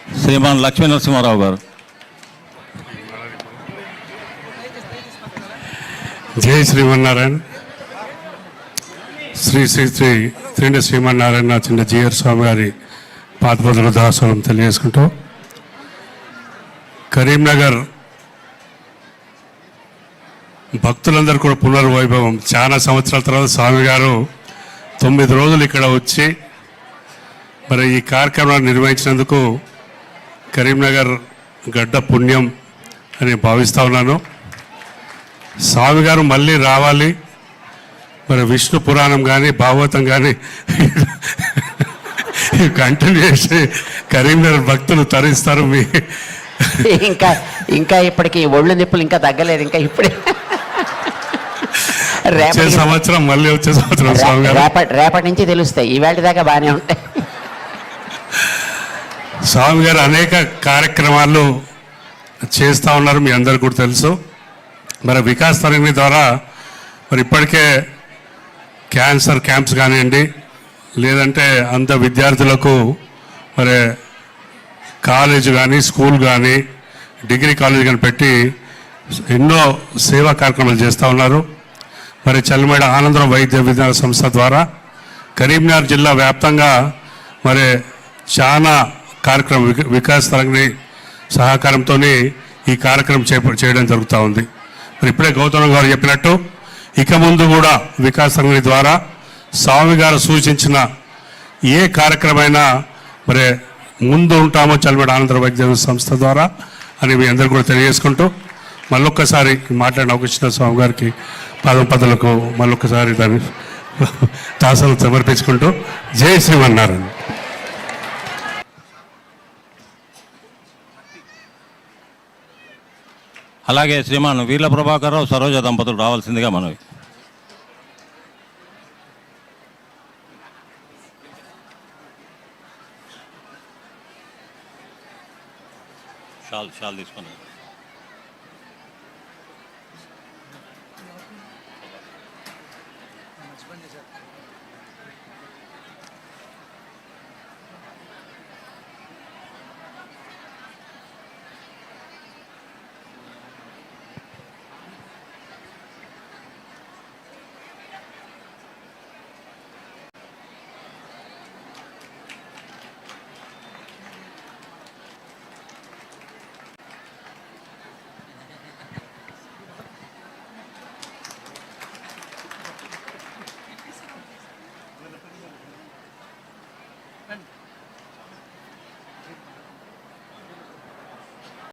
శ్రీమాన్ లక్ష్మీ నరసింహారావు గారు. జై శ్రీమన్నారాయణ. శ్రీ శ్రీ శ్రీ త్రిండి శ్రీమన్నారాయణ చిన్న జిఆర్ స్వామి గారి పాదపదుల దాసోహం తెలియజేసుకుంటూ, కరీంనగర్ భక్తులందరూ కూడా పునర్వైభవం. చాలా సంవత్సరాల తర్వాత స్వామి గారు 9 రోజులు ఇక్కడ వచ్చి మరి ఈ కార్యక్రమాన్ని నిర్వహించినందుకు కరీంనగర్ గడ్డ పుణ్యం అని భావిస్తూ ఉన్నాను. స్వామి గారు మళ్ళీ రావాలి. మరి విష్ణు పురాణం కానీ భాగవతం కానీ కంటిన్యూ చేసి కరీంనగర్ భక్తులు తరిస్తారు. మీ ఇంకా ఇంకా ఇప్పటికి ఒళ్ళు నిప్పులు ఇంకా తగ్గలేదు. ఇంకా ఇప్పుడే వచ్చే సంవత్సరం మళ్ళీ వచ్చే సంవత్సరం స్వామి గారు రేపటి నుంచి తెలుస్తాయి. ఈవేళ దాకా బాగానే ఉంటాయి. స్వామి గారు అనేక కార్యక్రమాలు చేస్తూ ఉన్నారు, మీ అందరు కూడా తెలుసు. మరి వికాస్ తరంగిణి ద్వారా మరి ఇప్పటికే క్యాన్సర్ క్యాంప్స్ కానివ్వండి, లేదంటే అంత విద్యార్థులకు మరి కాలేజ్ కానీ స్కూల్ కానీ డిగ్రీ కాలేజ్ కానీ పెట్టి ఎన్నో సేవా కార్యక్రమాలు చేస్తూ ఉన్నారు. మరి చల్లమేడ ఆనందరం వైద్య విజ్ఞాన సంస్థ ద్వారా కరీంనగర్ జిల్లా వ్యాప్తంగా మరి చాలా కార్యక్రమం వికాస్ తరంగిణి సహకారంతో ఈ కార్యక్రమం చేయడం జరుగుతూ ఉంది. మరి ఇప్పుడే గౌతమ్ గారు చెప్పినట్టు ఇక ముందు కూడా వికాస్ తరంగిణి ద్వారా స్వామి గారు సూచించిన ఏ కార్యక్రమైనా మరి ముందు ఉంటామో చల్లమేడ ఆనందరం వైద్య సంస్థ ద్వారా అని మీ అందరూ కూడా తెలియజేసుకుంటూ, మళ్ళొక్కసారి మాట్లాడిన అవకాశం స్వామి గారికి పదలకు మళ్ళొక్కసారి దాన్ని దాసలు సమర్పించుకుంటూ జై శ్రీమన్నారాయణ. అలాగే శ్రీమాన్ వీర్ల ప్రభాకరరావు సరోజ దంపతులు రావాల్సిందిగా మనవి. షాల్ తీసుకున్నాను.